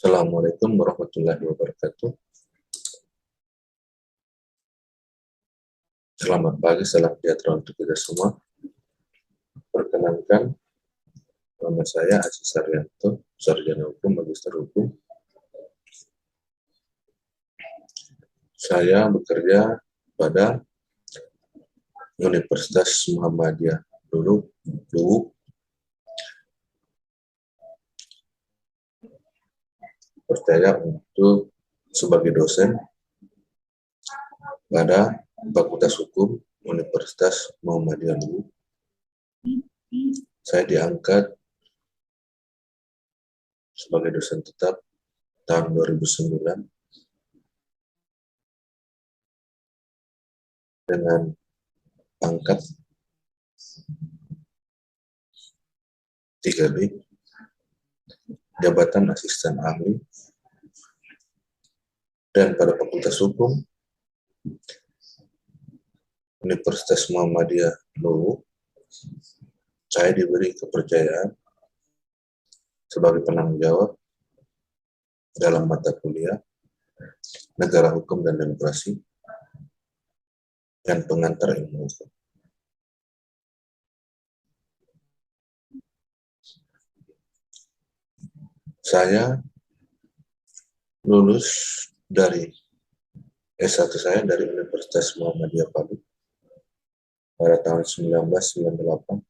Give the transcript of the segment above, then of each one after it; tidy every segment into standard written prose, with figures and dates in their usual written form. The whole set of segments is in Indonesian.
Assalamualaikum warahmatullahi wabarakatuh. Selamat pagi, salam sejahtera untuk kita semua. Perkenalkan, nama saya Aziz Saryanto, Sarjana Hukum, Magister Hukum. Saya bekerja pada Universitas Muhammadiyah Luwuk, percaya untuk sebagai dosen pada Fakultas Hukum Universitas Muhammadiyah Luwuk. Saya diangkat sebagai dosen tetap tahun 2009 dengan pangkat 3B, jabatan asisten ahli, dan pada Fakultas Hukum Universitas Muhammadiyah Luwuk, saya diberi kepercayaan sebagai penanggung jawab dalam mata kuliah Negara Hukum dan Demokrasi dan pengantar ilmu hukum. Saya lulus dari S1 saya dari Universitas Muhammadiyah Palu pada tahun 1998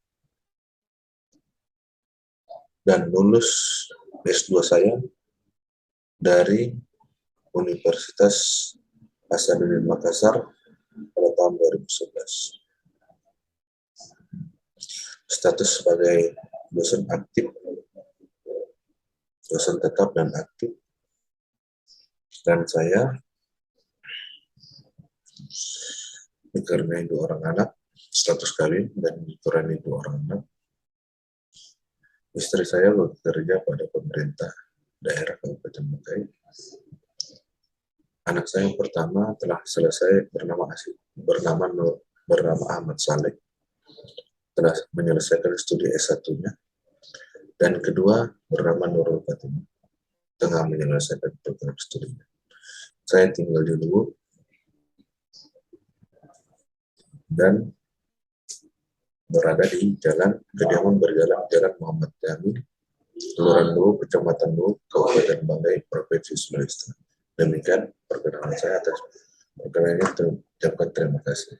dan lulus S2 saya dari Universitas Hasanuddin Makassar pada tahun 2011. Status sebagai dosen aktif, dosen tetap dan aktif, dan saya dikaruniai 2 orang anak, status kawin, dan dikaruniai 2 orang anak. Istri saya bekerja pada pemerintah daerah Kabupaten Bengkai. Anak saya yang pertama telah selesai bernama Ahmad Saleh, telah menyelesaikan studi S1-nya, dan kedua bernama Nurul Fatimah, tengah menyelesaikan program studinya. Saya tinggal di Luwuk dan berada di kediaman berjalan Jalan Muhammad Yamin, Kelurahan Luwuk, Kecamatan Luwuk, Kabupaten Banggai, Provinsi Sulawesi Tengah. Demikian perkenalan saya. Atas perkenalan ini ucapkan terima kasih.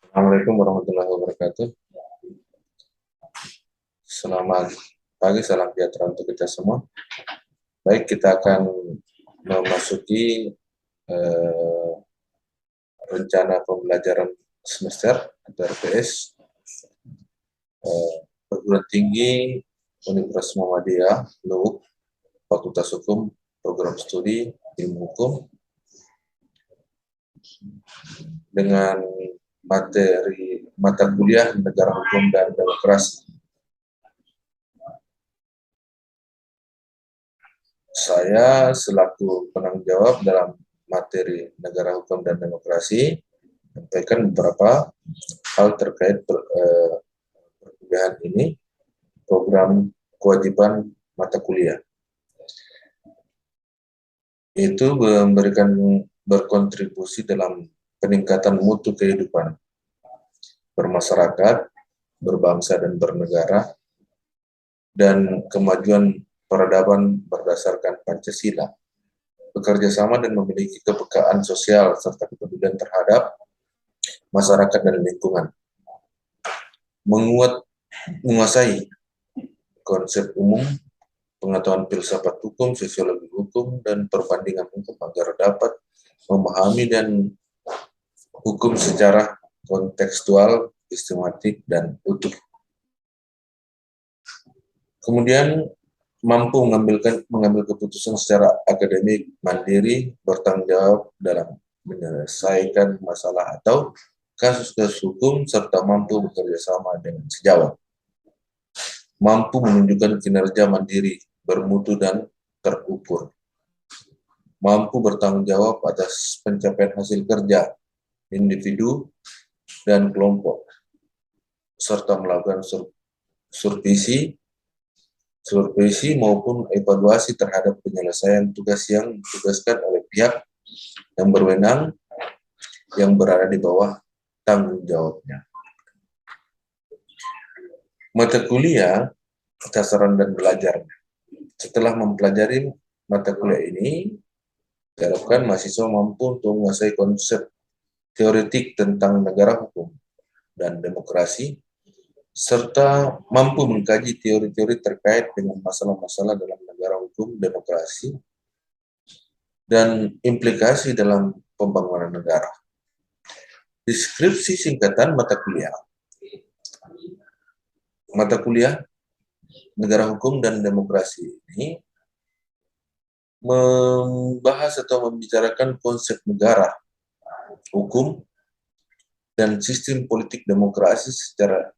Assalamualaikum warahmatullahi wabarakatuh. Selamat pagi, salam sejahtera untuk kita semua. Baik, kita akan memasuki rencana pembelajaran semester atau RPS perguruan tinggi Universitas Muhammadiyah Luwuk, Fakultas Hukum, program studi ilmu hukum, dengan materi mata kuliah Negara Hukum dan Demokrasi. Saya selaku penanggung jawab dalam materi Negara Hukum dan Demokrasi sampaikan beberapa hal terkait perkuliahan ini, program kewajiban mata kuliah. Itu berkontribusi dalam peningkatan mutu kehidupan bermasyarakat, berbangsa dan bernegara, dan kemajuan peradaban berdasarkan Pancasila, bekerja sama dan memiliki kepekaan sosial serta kepedulian terhadap masyarakat dan lingkungan, menguasai konsep umum, pengetahuan filsafat hukum, sosiologi hukum, dan perbandingan hukum agar dapat memahami dan hukum secara kontekstual, sistematik, dan utuh. Kemudian mampu mengambil keputusan secara akademik, mandiri, bertanggung jawab dalam menyelesaikan masalah atau kasus-kasus hukum, serta mampu bekerja sama dengan sejawat. Mampu menunjukkan kinerja mandiri, bermutu, dan terukur. Mampu bertanggung jawab atas pencapaian hasil kerja individu dan kelompok, serta melakukan supervisi supervisi maupun evaluasi terhadap penyelesaian tugas yang ditugaskan oleh pihak yang berwenang yang berada di bawah tanggung jawabnya. Mata kuliah, sasaran dan belajar. Setelah mempelajari mata kuliah ini, diharapkan mahasiswa mampu untuk menguasai konsep teoretik tentang negara hukum dan demokrasi, serta mampu mengkaji teori-teori terkait dengan masalah-masalah dalam negara hukum, demokrasi, dan implikasi dalam pembangunan negara. Deskripsi singkatan mata kuliah. Mata kuliah negara hukum dan demokrasi ini membahas atau membicarakan konsep negara, hukum, dan sistem politik demokrasi secara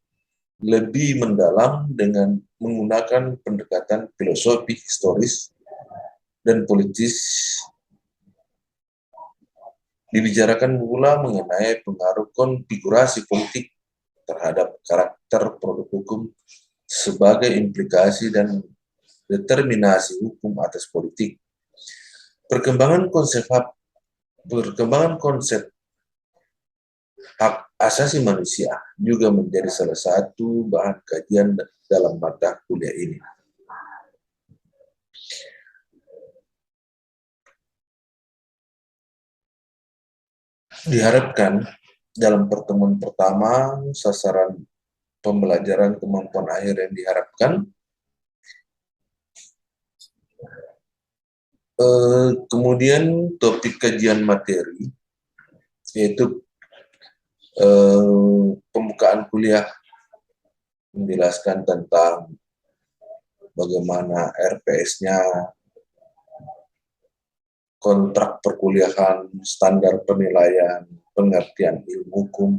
lebih mendalam dengan menggunakan pendekatan filosofi, historis, dan politis. Dibicarakan pula mengenai pengaruh konfigurasi politik terhadap karakter produk hukum sebagai implikasi dan determinasi hukum atas politik. Perkembangan konsep hak asasi manusia juga menjadi salah satu bahan kajian dalam mata kuliah ini. Diharapkan dalam pertemuan pertama, sasaran pembelajaran kemampuan akhir yang diharapkan, kemudian topik kajian materi, yaitu pembukaan kuliah menjelaskan tentang bagaimana RPS-nya, kontrak perkuliahan, standar penilaian, pengertian ilmu hukum.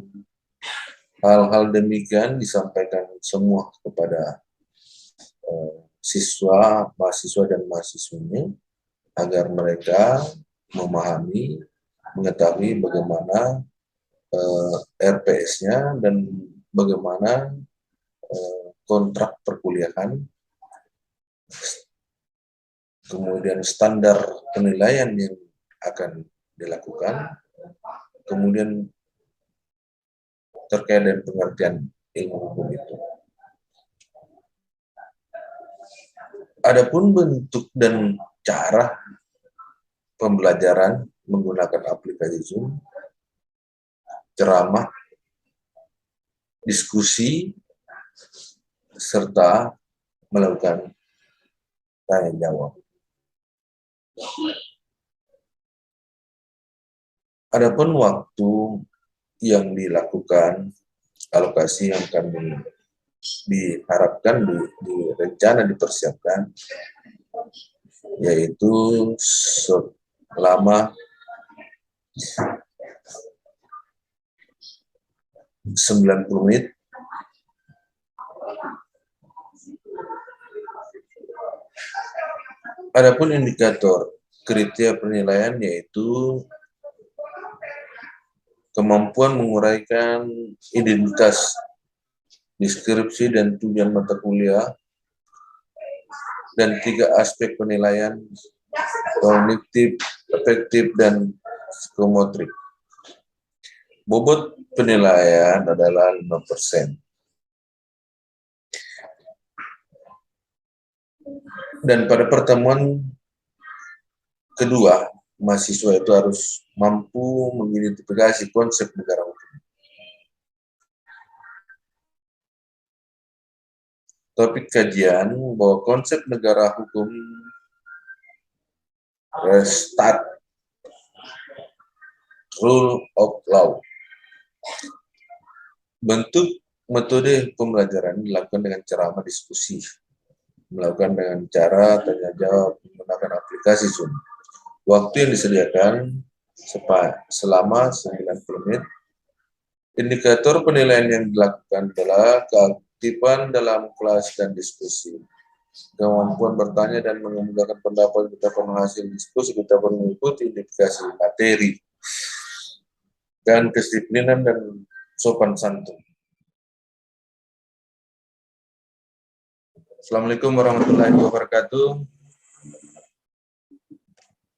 Hal-hal demikian disampaikan semua kepada siswa, mahasiswa, dan mahasiswinya agar mereka memahami, mengetahui bagaimana RPS-nya dan bagaimana kontrak perkuliahan, kemudian standar penilaian yang akan dilakukan, kemudian terkait dengan pengertian ilmu hukum itu. Adapun bentuk dan cara pembelajaran menggunakan aplikasi Zoom, ceramah, diskusi, serta melakukan tanya jawab. Adapun waktu yang dilakukan, alokasi yang kami diharapkan, direncana, dipersiapkan, yaitu selama 90 menit Adapun indikator kriteria penilaian yaitu kemampuan menguraikan identitas, deskripsi dan tujuan mata kuliah, dan 3 aspek penilaian, kognitif, afektif, dan psikomotrik. Bobot penilaian adalah 5%. Dan pada pertemuan kedua, mahasiswa itu harus mampu mengidentifikasi konsep negara hukum. Topik kajian bahwa konsep negara hukum Restart Rule of Law. Bentuk metode pembelajaran dilakukan dengan ceramah diskusi, melakukan dengan cara tanya jawab menggunakan aplikasi Zoom. Waktu yang disediakan selama 90 menit. Indikator penilaian yang dilakukan adalah keaktifan dalam kelas dan diskusi, kemampuan bertanya dan mengemukakan pendapat kita penghasil diskusi, kita mengikuti identifikasi materi, dan kedisiplinan dan sopan santun. Assalamualaikum warahmatullahi wabarakatuh.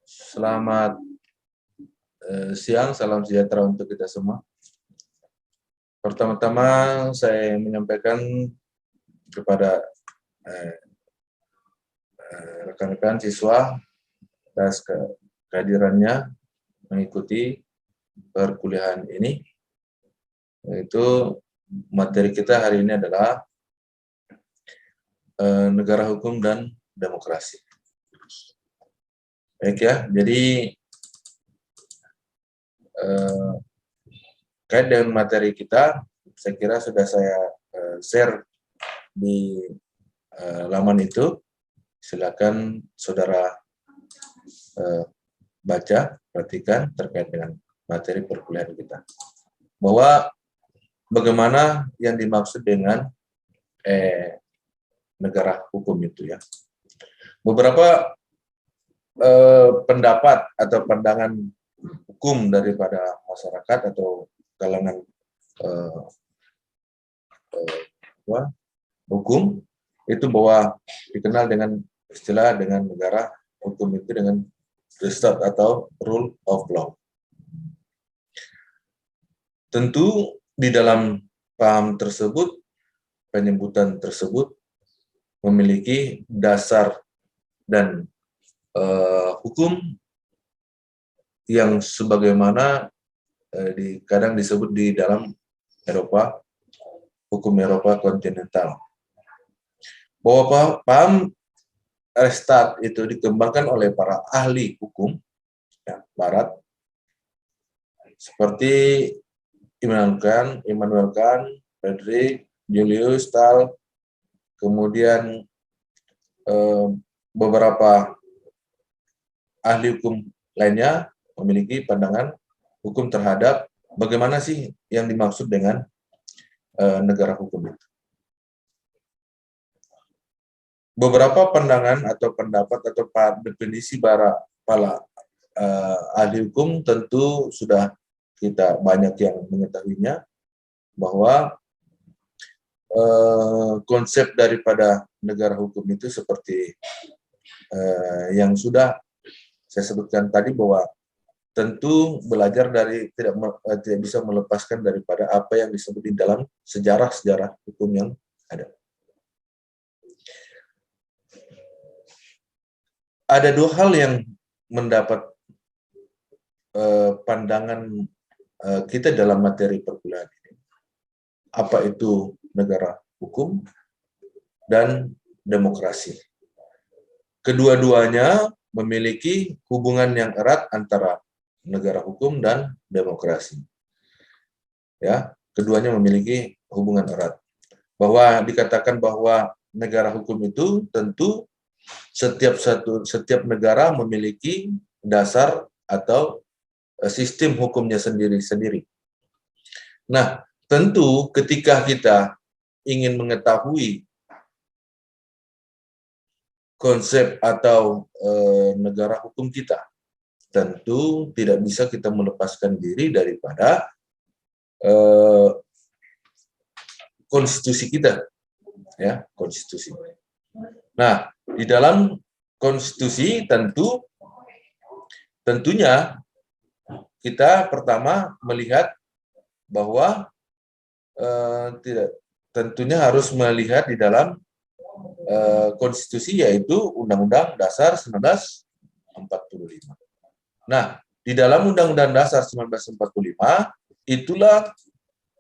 Selamat siang, salam sejahtera untuk kita semua. Pertama-tama saya menyampaikan kepada rekan-rekan siswa atas kehadirannya mengikuti perkuliahan ini. Yaitu materi kita hari ini adalah negara hukum dan demokrasi. Baik ya, jadi kait dengan materi kita, saya kira sudah saya share di laman itu. Silakan saudara baca, perhatikan terkait dengan materi perkuliahan kita. Bahwa bagaimana yang dimaksud dengan negara hukum itu ya. Beberapa pendapat atau pandangan hukum daripada masyarakat atau kalangan hukum itu bahwa dikenal dengan istilah dengan negara hukum itu dengan the state atau rule of law. Tentu di dalam paham tersebut, penyebutan tersebut memiliki dasar dan hukum yang sebagaimana kadang disebut di dalam Eropa, hukum Eropa kontinental. Bahwa paham Restat itu dikembangkan oleh para ahli hukum ya, Barat, seperti Immanuel Kant, Friedrich, Julius Stahl, kemudian beberapa ahli hukum lainnya memiliki pandangan hukum terhadap bagaimana sih yang dimaksud dengan negara hukum itu. Beberapa pandangan atau pendapat atau definisi para ahli hukum tentu sudah kita banyak yang mengetahuinya, bahwa konsep daripada negara hukum itu seperti yang sudah saya sebutkan tadi, bahwa tentu belajar dari tidak bisa melepaskan daripada apa yang disebut di dalam sejarah hukum yang ada. Ada dua hal yang mendapat pandangan kita dalam materi perkuliahan ini. Apa itu negara hukum dan demokrasi. Kedua-duanya memiliki hubungan yang erat antara negara hukum dan demokrasi. Ya, keduanya memiliki hubungan erat. Bahwa dikatakan bahwa negara hukum itu tentu setiap negara memiliki dasar atau sistem hukumnya sendiri-sendiri. Nah, tentu ketika kita ingin mengetahui konsep atau negara hukum kita, tentu tidak bisa kita melepaskan diri daripada konstitusi kita, ya, konstitusi. Nah, di dalam konstitusi tentunya kita pertama melihat bahwa tentunya harus melihat di dalam konstitusi, yaitu Undang-Undang Dasar 1945. Nah, di dalam Undang-Undang Dasar 1945 itulah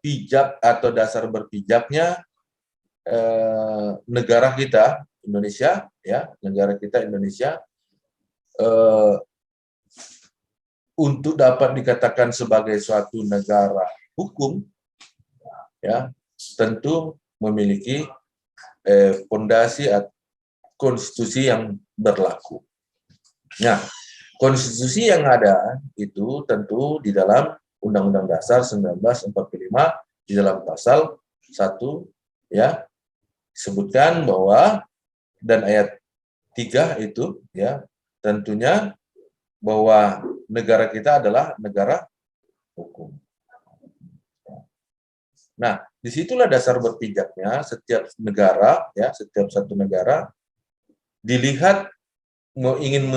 pijak atau dasar berpijaknya negara kita Indonesia, ya, negara kita Indonesia untuk dapat dikatakan sebagai suatu negara hukum, ya, tentu memiliki fondasi konstitusi yang berlaku. Nah, konstitusi yang ada itu tentu di dalam Undang-Undang Dasar 1945 di dalam pasal 1 ya disebutkan bahwa, dan ayat 3 itu ya tentunya bahwa negara kita adalah negara hukum. Nah, disitulah dasar berpijaknya setiap negara, ya, setiap satu negara dilihat ingin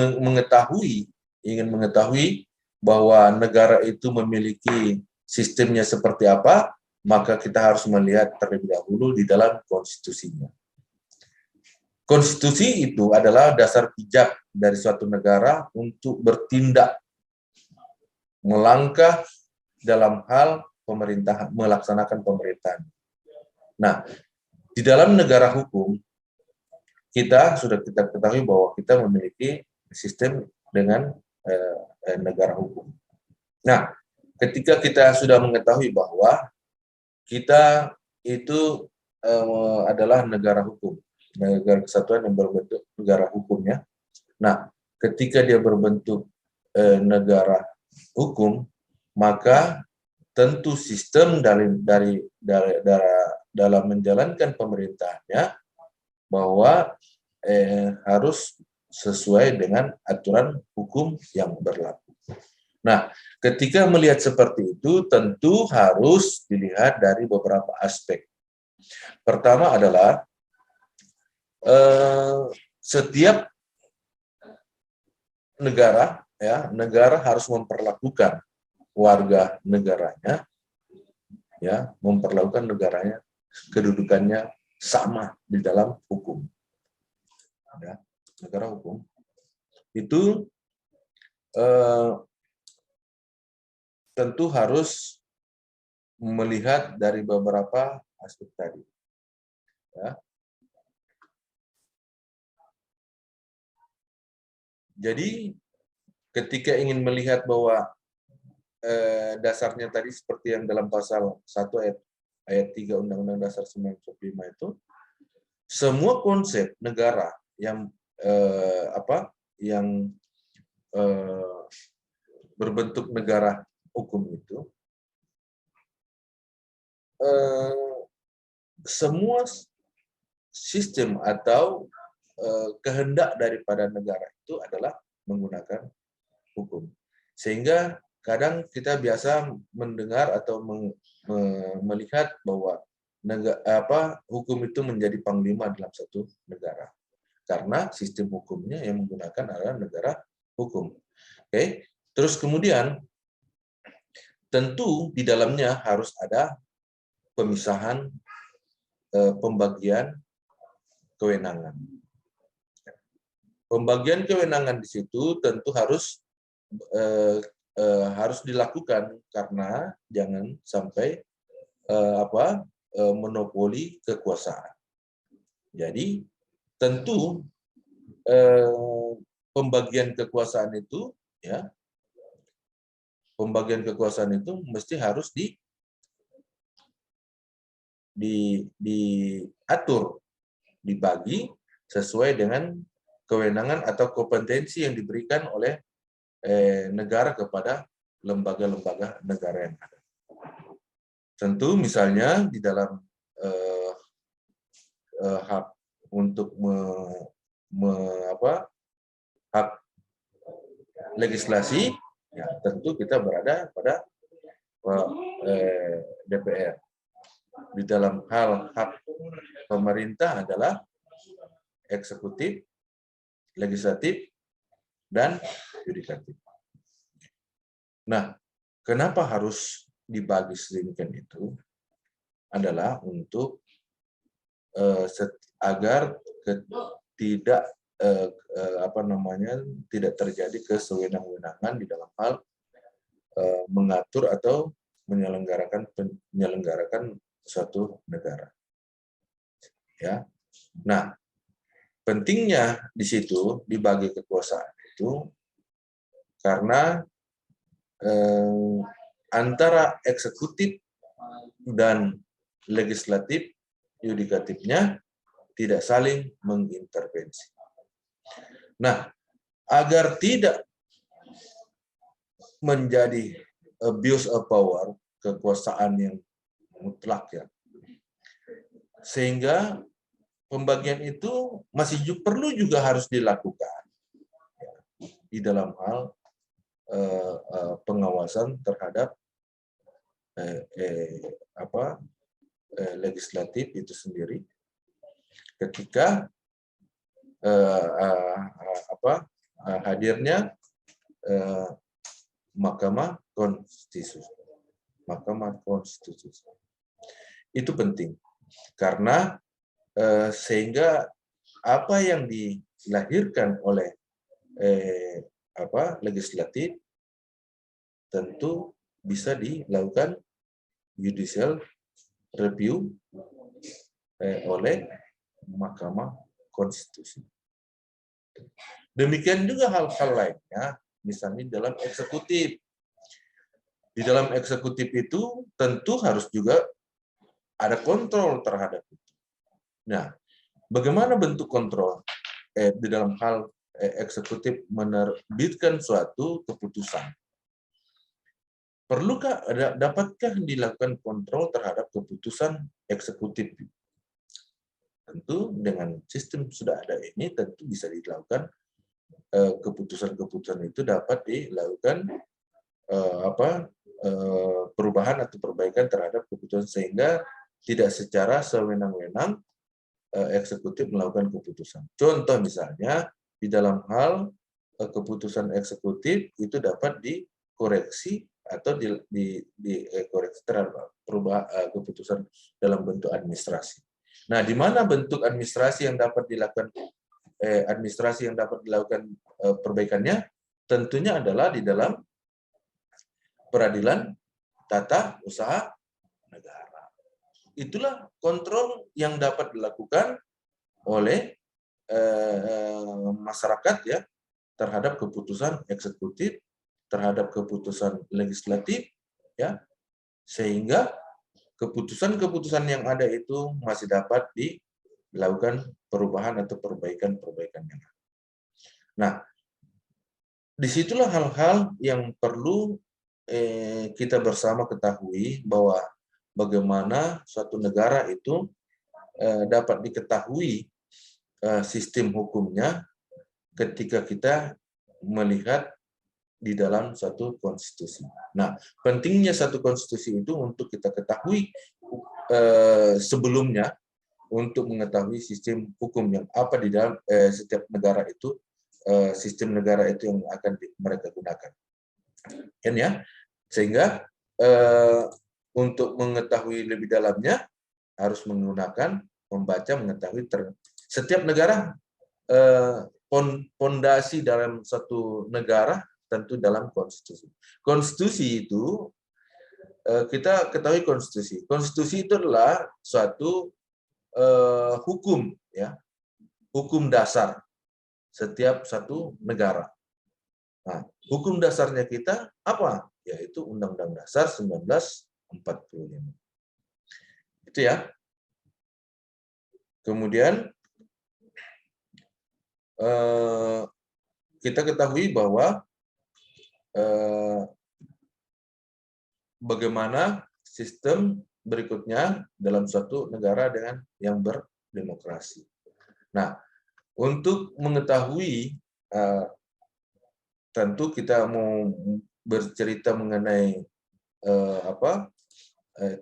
mengetahui bahwa negara itu memiliki sistemnya seperti apa, maka kita harus melihat terlebih dahulu di dalam konstitusinya. Konstitusi itu adalah dasar pijak dari suatu negara untuk bertindak, melangkah dalam hal pemerintahan, melaksanakan pemerintahan. Nah, di dalam negara hukum, kita ketahui bahwa kita memiliki sistem dengan negara hukum. Nah, ketika kita sudah mengetahui bahwa kita itu adalah negara hukum, negara kesatuan yang berbentuk negara hukumnya. Nah, ketika dia berbentuk negara hukum, maka tentu sistem dalam menjalankan pemerintahannya bahwa harus sesuai dengan aturan hukum yang berlaku. Nah, ketika melihat seperti itu, tentu harus dilihat dari beberapa aspek. Pertama adalah setiap negara, ya, negara harus memperlakukan warga negaranya, ya, memperlakukan negaranya, kedudukannya sama di dalam hukum. Ya, negara hukum itu tentu harus melihat dari beberapa aspek tadi. Ya. Jadi ketika ingin melihat bahwa dasarnya tadi seperti yang dalam pasal 1 ayat 3 Undang-Undang Dasar 1945 itu, semua konsep negara yang berbentuk negara hukum itu, semua sistem atau kehendak daripada negara itu adalah menggunakan hukum. Sehingga kadang kita biasa mendengar atau melihat bahwa hukum itu menjadi panglima dalam satu negara. Karena sistem hukumnya yang menggunakan adalah negara hukum. Oke. Terus kemudian tentu di dalamnya harus ada pemisahan pembagian kewenangan. Pembagian kewenangan di situ tentu harus dilakukan karena jangan sampai monopoli kekuasaan. Jadi tentu pembagian kekuasaan itu, ya, pembagian kekuasaan itu mesti harus diatur, dibagi sesuai dengan kewenangan atau kompetensi yang diberikan oleh negara kepada lembaga-lembaga negara yang ada. Tentu misalnya di dalam hak untuk hak legislasi, ya, tentu kita berada pada DPR. Di dalam hal hak pemerintah adalah eksekutif, legislatif, dan yudikatif. Nah, kenapa harus dibagi sedemikian itu? Adalah untuk agar tidak tidak terjadi kesewenang-wenangan di dalam hal mengatur atau menyelenggarakan suatu negara. Ya. Nah, pentingnya di situ dibagi kekuasaan itu karena antara eksekutif dan legislatif, yudikatifnya tidak saling mengintervensi. Nah, agar tidak menjadi abuse of power, kekuasaan yang mutlak, ya, sehingga pembagian itu masih perlu juga harus dilakukan, ya, di dalam hal pengawasan terhadap legislatif itu sendiri ketika hadirnya Mahkamah Konstitusi. Mahkamah Konstitusi itu penting karena sehingga apa yang dilahirkan oleh legislatif tentu bisa dilakukan judicial review oleh Mahkamah Konstitusi. Demikian juga hal-hal lainnya, misalnya dalam eksekutif. Di dalam eksekutif itu tentu harus juga ada kontrol terhadap itu. Nah, bagaimana bentuk kontrol di dalam hal eksekutif menerbitkan suatu keputusan? Perlukah dapatkah dilakukan kontrol terhadap keputusan eksekutif? Tentu dengan sistem sudah ada ini tentu bisa dilakukan keputusan-keputusan itu dapat dilakukan perubahan atau perbaikan terhadap keputusan sehingga tidak secara sewenang-wenang eksekutif melakukan keputusan. Contoh misalnya di dalam hal keputusan eksekutif itu dapat dikoreksi atau dikoreksi terhadap keputusan dalam bentuk administrasi. Nah, di mana bentuk administrasi yang dapat dilakukan perbaikannya? Tentunya adalah di dalam peradilan tata usaha negara. Itulah kontrol yang dapat dilakukan oleh masyarakat ya terhadap keputusan eksekutif, terhadap keputusan legislatif ya, sehingga keputusan-keputusan yang ada itu masih dapat dilakukan perubahan atau perbaikan-perbaikan yang ada. Nah, disitulah hal-hal yang perlu kita bersama ketahui bahwa bagaimana suatu negara itu dapat diketahui sistem hukumnya ketika kita melihat di dalam satu konstitusi. Nah, pentingnya satu konstitusi itu untuk kita ketahui sebelumnya untuk mengetahui sistem hukum yang apa di dalam setiap negara itu, sistem negara itu yang akan mereka gunakan. Kan ya? Sehingga untuk mengetahui lebih dalamnya harus menggunakan, membaca, mengetahui setiap negara pondasi dalam satu negara tentu dalam konstitusi. Konstitusi itu kita ketahui konstitusi. Konstitusi itu adalah suatu hukum ya, hukum dasar setiap satu negara. Nah, hukum dasarnya kita apa? Yaitu Undang-Undang Dasar 1945. Itu ya. Kemudian kita ketahui bahwa bagaimana sistem berikutnya dalam suatu negara dengan yang berdemokrasi. Nah, untuk mengetahui tentu kita mau bercerita mengenai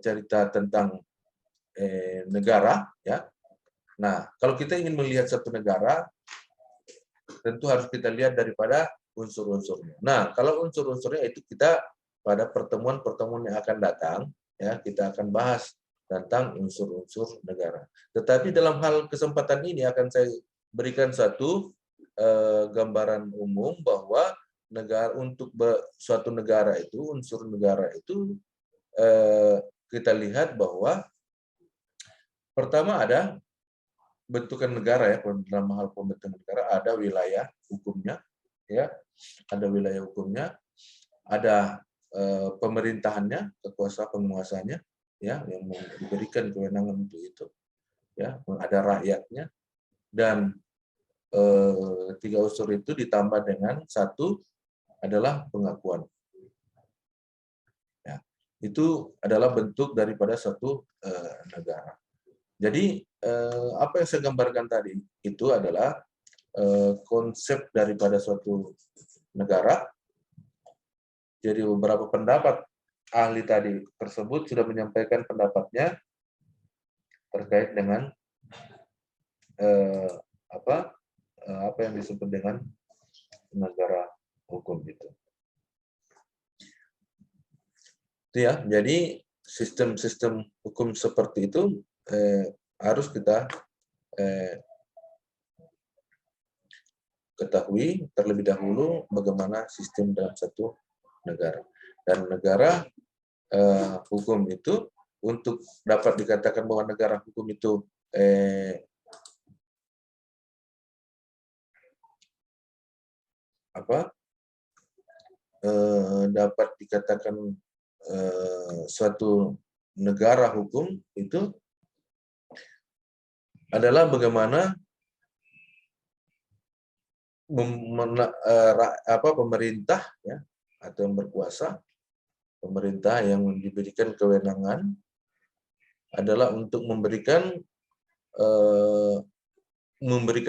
cerita tentang negara ya. Nah, kalau kita ingin melihat satu negara tentu harus kita lihat daripada unsur-unsurnya. Nah, kalau unsur-unsurnya itu kita pada pertemuan-pertemuan yang akan datang ya, kita akan bahas tentang unsur-unsur negara. Tetapi dalam hal kesempatan ini akan saya berikan satu gambaran umum bahwa negara untuk suatu negara itu, unsur negara itu kita lihat bahwa pertama ada bentukan negara ya, dalam hal pembentukan negara ada wilayah hukumnya ya, ada wilayah hukumnya, ada pemerintahannya, kekuasaan penguasanya ya, yang diberikan kewenangan untuk itu ya, ada rakyatnya, dan tiga unsur itu ditambah dengan satu adalah pengakuan ya, itu adalah bentuk daripada suatu negara. Jadi apa yang saya gambarkan tadi itu adalah konsep daripada suatu negara. Jadi beberapa pendapat ahli tadi tersebut sudah menyampaikan pendapatnya terkait dengan apa yang disebut dengan negara hukum itu. Itu ya, jadi sistem-sistem hukum seperti itu harus kita ketahui terlebih dahulu bagaimana sistem dalam satu negara. Dan negara hukum itu, untuk dapat dikatakan bahwa negara hukum itu dapat dikatakan suatu negara hukum itu adalah bagaimana pemerintah ya, atau yang berkuasa, pemerintah yang diberikan kewenangan adalah untuk memberikan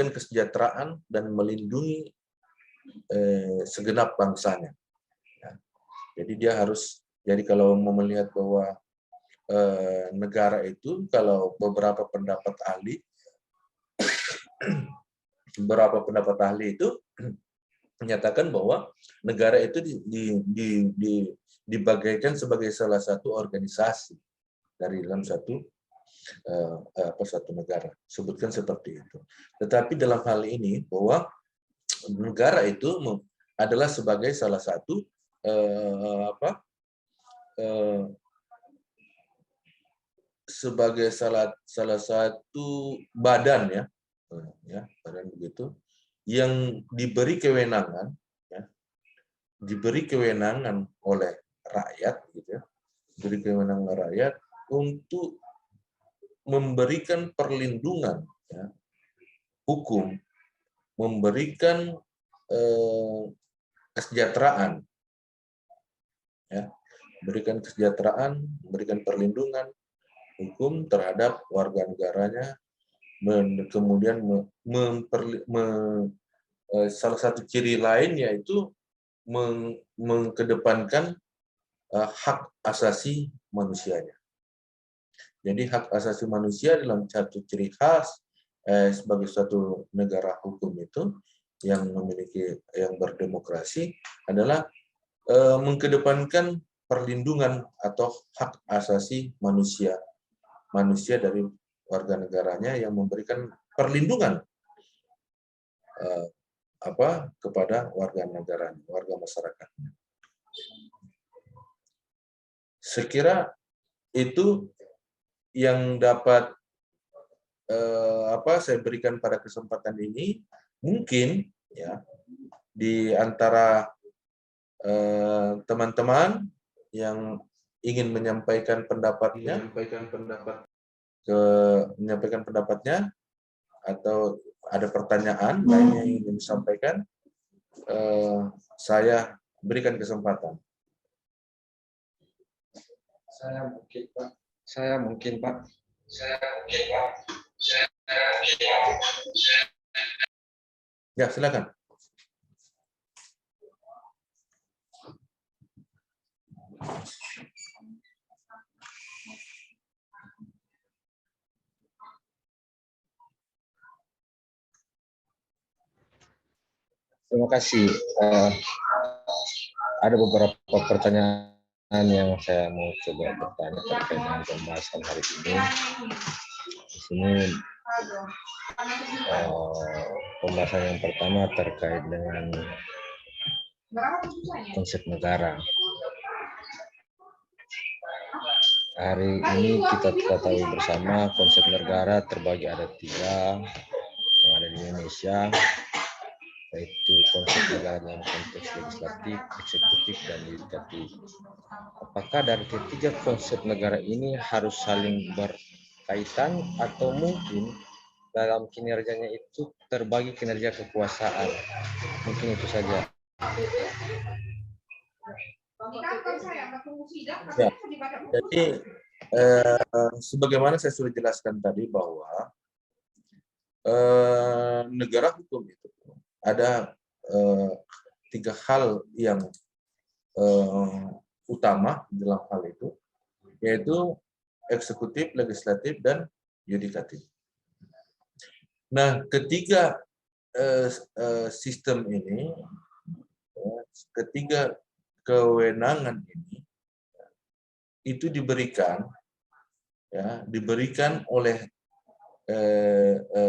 kesejahteraan dan melindungi segenap bangsanya. Ya. Jadi dia harus, jadi kalau mau melihat bahwa negara itu, kalau beberapa pendapat ahli itu menyatakan bahwa negara itu dibagikan sebagai salah satu organisasi dari dalam satu negara, sebutkan seperti itu. Tetapi dalam hal ini bahwa negara itu adalah sebagai salah satu sebagai salah satu badan ya, badan begitu yang diberi kewenangan oleh rakyat gitu ya, diberi kewenangan oleh rakyat untuk memberikan perlindungan ya, hukum, memberikan kesejahteraan ya, memberikan perlindungan hukum terhadap warga negaranya, kemudian salah satu ciri lain yaitu mengedepankan hak asasi manusianya. Jadi hak asasi manusia dalam satu ciri khas sebagai suatu negara hukum itu yang berdemokrasi adalah mengedepankan perlindungan atau hak asasi manusia dari warga negaranya, yang memberikan perlindungan kepada warga negaranya, warga masyarakatnya. Sekira itu yang dapat saya berikan pada kesempatan ini. Mungkin ya di antara teman-teman yang ingin menyampaikan pendapatnya, atau ada pertanyaan lain yang ingin disampaikan, saya berikan kesempatan. Saya mungkin, Pak. Ya, silakan. Terima kasih. Ada beberapa pertanyaan yang saya mau coba bertanya terkait dengan pembahasan hari ini. Di sini pembahasan yang pertama terkait dengan konsep negara. Hari ini kita ketahui bersama konsep negara terbagi ada 3 yang ada di Indonesia, yaitu konsep negara dalam konteks legislatif, eksekutif, dan yudikatif. Apakah dari ketiga konsep negara ini harus saling berkaitan atau mungkin dalam kinerjanya itu terbagi kinerja kekuasaan? Mungkin itu saja. Ya, jadi sebagaimana saya sudah jelaskan tadi bahwa negara hukum itu ada 3 hal yang utama dalam hal itu, yaitu eksekutif, legislatif, dan yudikatif. Nah, ketiga sistem ini, ketiga kewenangan ini itu diberikan oleh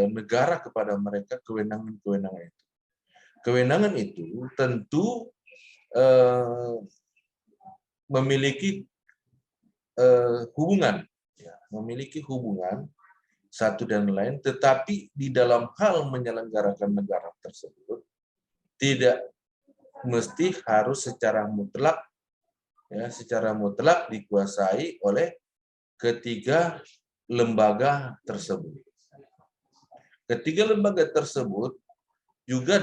negara kepada mereka kewenangan-kewenangan itu. Kewenangan itu tentu memiliki hubungan satu dan lain, tetapi di dalam hal menyelenggarakan negara tersebut tidak mesti harus secara mutlak dikuasai oleh ketiga lembaga tersebut. Ketiga lembaga tersebut juga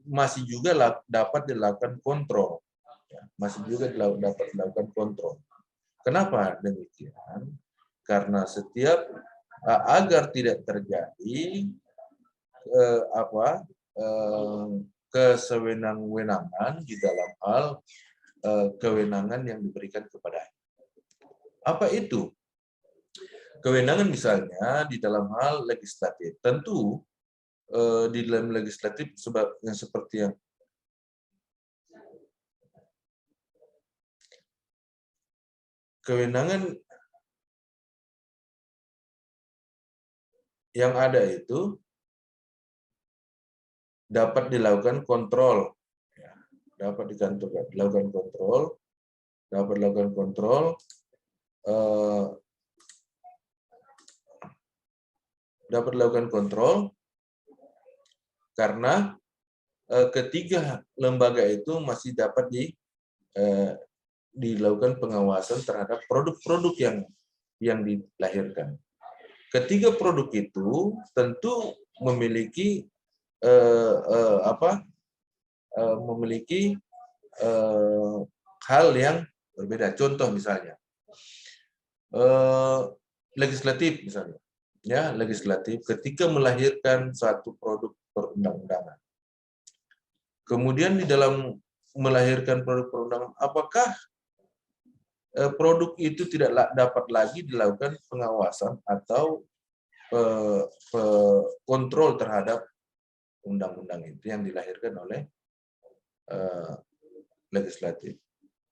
masih dapat dilakukan kontrol. Masih juga dapat dilakukan kontrol. Kenapa demikian? Karena agar tidak terjadi kesewenang-wenangan di dalam hal kewenangan yang diberikan kepadanya. Apa itu? Kewenangan misalnya di dalam hal legislatif. Tentu di dalam legislatif yang seperti kewenangan yang ada itu dapat dilakukan kontrol, dapat dilakukan kontrol karena ketiga lembaga itu masih dapat dilakukan pengawasan terhadap produk-produk yang dilahirkan. Ketiga produk itu tentu memiliki hal yang berbeda. Contoh misalnya legislatif misalnya. Ya, legislatif ketika melahirkan satu produk perundang-undangan. Kemudian di dalam melahirkan produk perundang-undangan, apakah produk itu tidak dapat lagi dilakukan pengawasan atau kontrol terhadap undang-undang itu yang dilahirkan oleh legislatif?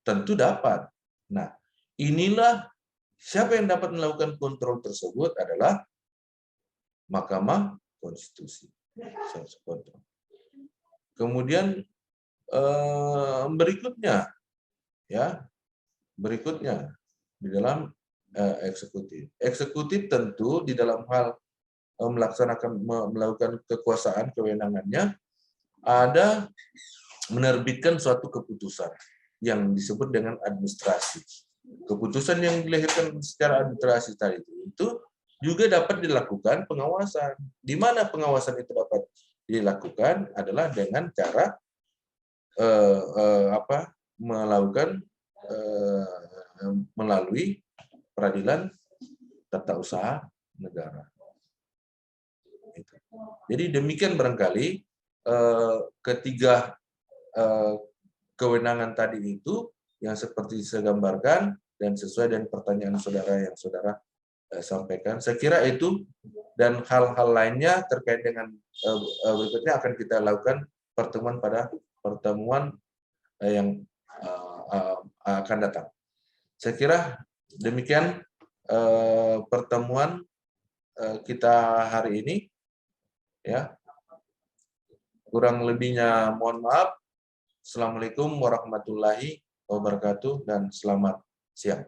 Tentu dapat. Nah, inilah siapa yang dapat melakukan kontrol tersebut adalah Mahkamah Konstitusi. Kemudian berikutnya di dalam eksekutif. Eksekutif tentu di dalam hal melakukan kekuasaan kewenangannya ada menerbitkan suatu keputusan yang disebut dengan administrasi. Keputusan yang dilahirkan secara administrasi tadi itu juga dapat dilakukan pengawasan. Di mana pengawasan itu dapat dilakukan adalah dengan cara melalui peradilan tata usaha negara. Jadi demikian barangkali ketiga kewenangan tadi itu yang seperti saya gambarkan dan sesuai dengan pertanyaan saudara yang saudara sampaikan. Saya kira itu dan hal-hal lainnya terkait dengan berikutnya akan kita lakukan pertemuan yang akan datang. Saya kira demikian pertemuan kita hari ini. Ya, kurang lebihnya mohon maaf. Assalamualaikum warahmatullahi wabarakatuh dan selamat siang.